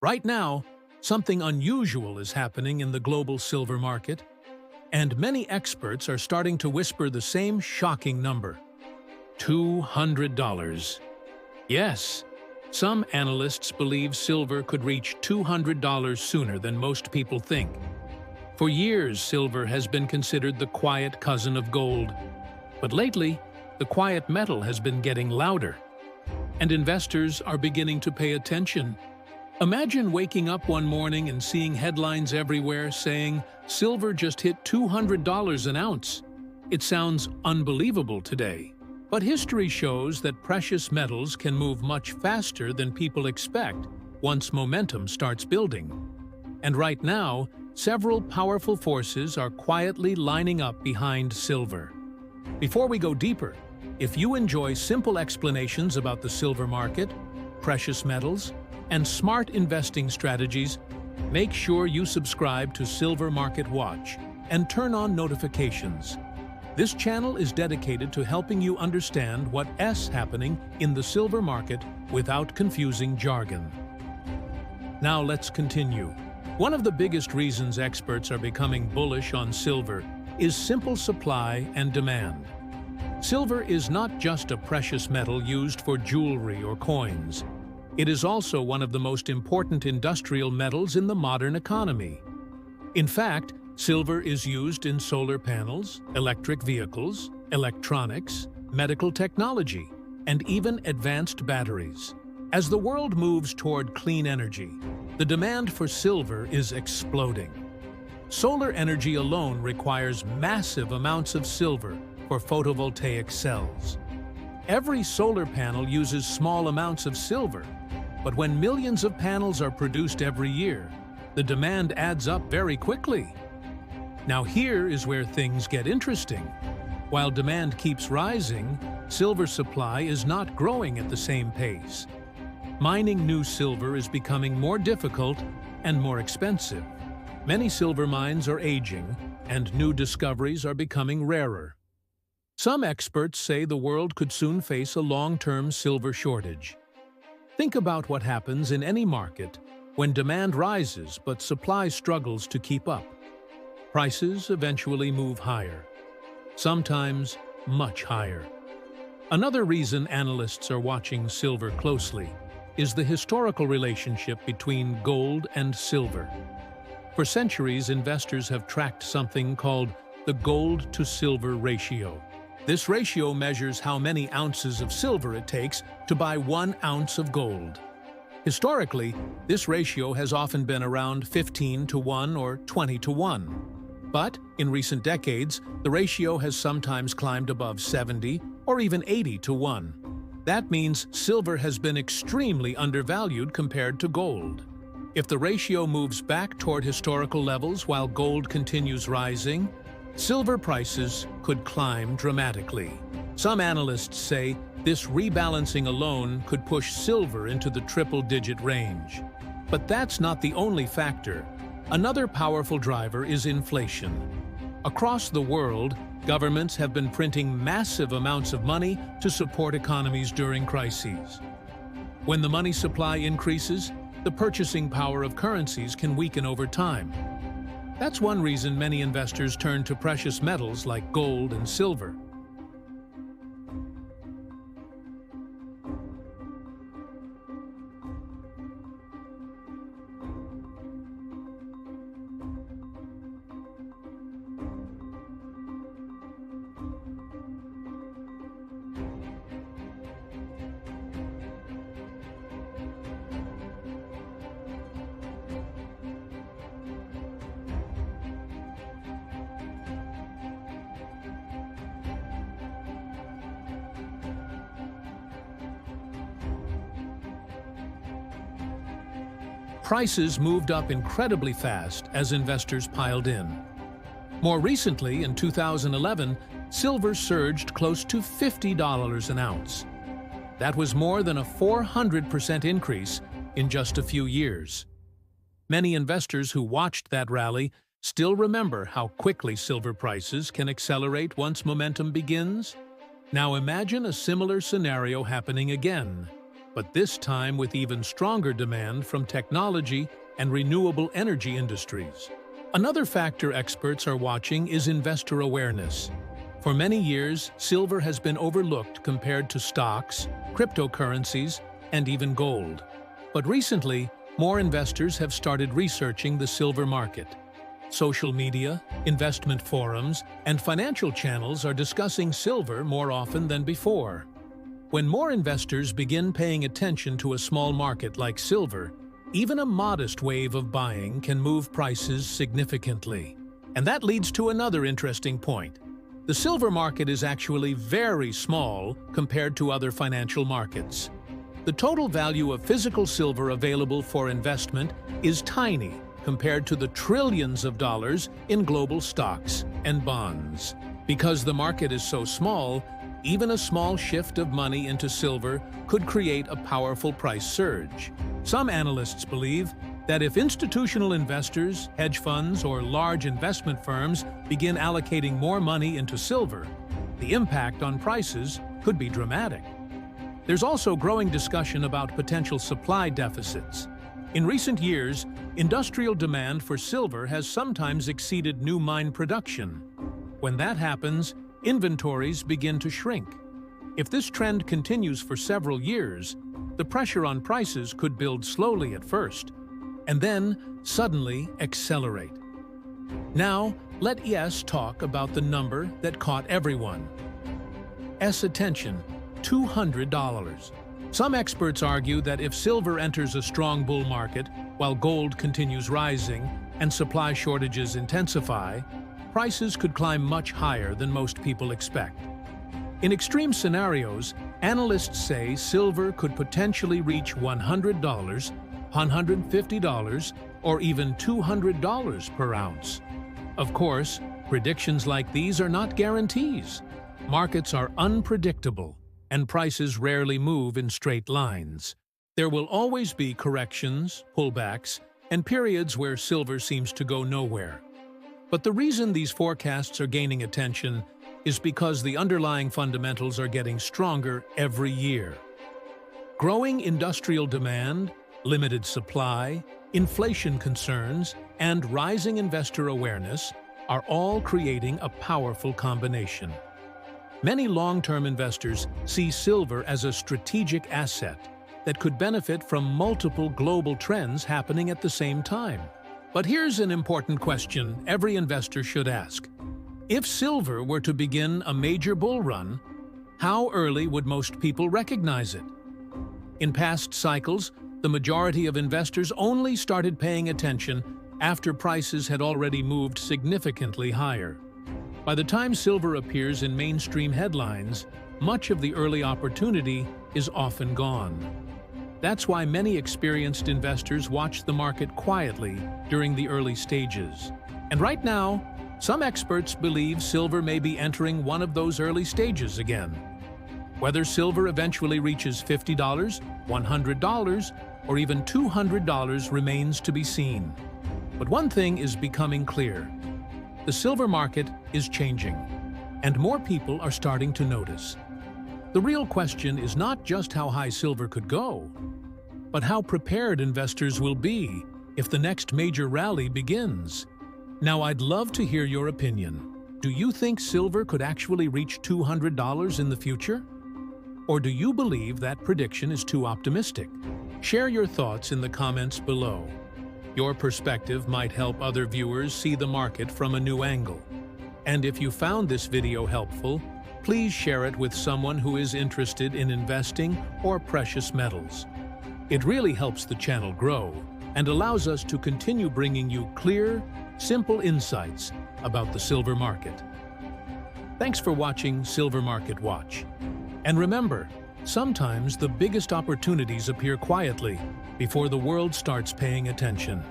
Right now, something unusual is happening in the global silver market, and many experts are starting to whisper the same shocking number: $200. Yes, some analysts believe silver could reach $200 sooner than most people think. For years, silver has been considered the quiet cousin of gold. But lately, the quiet metal has been getting louder, and investors are beginning to pay attention. Imagine waking up one morning and seeing headlines everywhere saying silver just hit $200 an ounce. It sounds unbelievable today, but history shows that precious metals can move much faster than people expect once momentum starts building. And right now, several powerful forces are quietly lining up behind silver. Before we go deeper, if you enjoy simple explanations about the silver market, precious metals, and smart investing strategies, make sure you subscribe to Silver Market Watch and turn on notifications. This channel is dedicated to helping you understand what's happening in the silver market without confusing jargon. Now let's continue. One of the biggest reasons experts are becoming bullish on silver is simple supply and demand. Silver is not just a precious metal used for jewelry or coins. It is also one of the most important industrial metals in the modern economy. In fact, silver is used in solar panels, electric vehicles, electronics, medical technology, and even advanced batteries. As the world moves toward clean energy, the demand for silver is exploding. Solar energy alone requires massive amounts of silver for photovoltaic cells. Every solar panel uses small amounts of silver, but when millions of panels are produced every year, the demand adds up very quickly. Now here is where things get interesting. While demand keeps rising, silver supply is not growing at the same pace. Mining new silver is becoming more difficult and more expensive. Many silver mines are aging, and new discoveries are becoming rarer. Some experts say the world could soon face a long-term silver shortage. Think about what happens in any market when demand rises but supply struggles to keep up. Prices eventually move higher, sometimes much higher. Another reason analysts are watching silver closely is the historical relationship between gold and silver. For centuries, investors have tracked something called the gold-to-silver ratio. This ratio measures how many ounces of silver it takes to buy 1 ounce of gold. Historically, this ratio has often been around 15-to-1 or 20-to-1. But in recent decades, the ratio has sometimes climbed above 70 or even 80-to-1. That means silver has been extremely undervalued compared to gold. If the ratio moves back toward historical levels while gold continues rising, silver prices could climb dramatically. Some analysts say this rebalancing alone could push silver into the triple-digit range. But that's not the only factor. Another powerful driver is inflation. Across the world, governments have been printing massive amounts of money to support economies during crises. When the money supply increases, the purchasing power of currencies can weaken over time. That's one reason many investors turn to precious metals like gold and silver. Prices moved up incredibly fast as investors piled in. More recently, in 2011, silver surged close to $50 an ounce. That was more than a 400% increase in just a few years. Many investors who watched that rally still remember how quickly silver prices can accelerate once momentum begins. Now imagine a similar scenario happening again. but this time with even stronger demand from technology and renewable energy industries. Another factor experts are watching is investor awareness. For many years, silver has been overlooked compared to stocks, cryptocurrencies, and even gold. But recently, more investors have started researching the silver market. Social media, investment forums, and financial channels are discussing silver more often than before. When more investors begin paying attention to a small market like silver, even a modest wave of buying can move prices significantly. And that leads to another interesting point. The silver market is actually very small compared to other financial markets. The total value of physical silver available for investment is tiny compared to the trillions of dollars in global stocks and bonds. Because the market is so small, even a small shift of money into silver could create a powerful price surge. Some analysts believe that if institutional investors, hedge funds, or large investment firms begin allocating more money into silver, the impact on prices could be dramatic. There's also growing discussion about potential supply deficits. In recent years, industrial demand for silver has sometimes exceeded new mine production. When that happens, inventories begin to shrink. If this trend continues for several years, the pressure on prices could build slowly at first, and then suddenly accelerate. Now, let us talk about the number that caught everyone's attention: $200. Some experts argue that if silver enters a strong bull market, while gold continues rising and supply shortages intensify, prices could climb much higher than most people expect. In extreme scenarios, analysts say silver could potentially reach $100, $150, or even $200 per ounce. Of course, predictions like these are not guarantees. Markets are unpredictable, and prices rarely move in straight lines. There will always be corrections, pullbacks, and periods where silver seems to go nowhere. But the reason these forecasts are gaining attention is because the underlying fundamentals are getting stronger every year. Growing industrial demand, limited supply, inflation concerns, and rising investor awareness are all creating a powerful combination. Many long-term investors see silver as a strategic asset that could benefit from multiple global trends happening at the same time. But here's an important question every investor should ask. If silver were to begin a major bull run, how early would most people recognize it? In past cycles, the majority of investors only started paying attention after prices had already moved significantly higher. By the time silver appears in mainstream headlines, much of the early opportunity is often gone. That's why many experienced investors watch the market quietly during the early stages. And right now, some experts believe silver may be entering one of those early stages again. Whether silver eventually reaches $50, $100, or even $200 remains to be seen. But one thing is becoming clear. The silver market is changing, and more people are starting to notice. The real question is not just how high silver could go, but how prepared investors will be if the next major rally begins. Now, I'd love to hear your opinion. Do you think silver could actually reach $200 in the future? Or do you believe that prediction is too optimistic? Share your thoughts in the comments below. Your perspective might help other viewers see the market from a new angle. And if you found this video helpful, please share it with someone who is interested in investing or precious metals. It really helps the channel grow and allows us to continue bringing you clear, simple insights about the silver market. Thanks for watching Silver Market Watch. And remember, sometimes the biggest opportunities appear quietly before the world starts paying attention.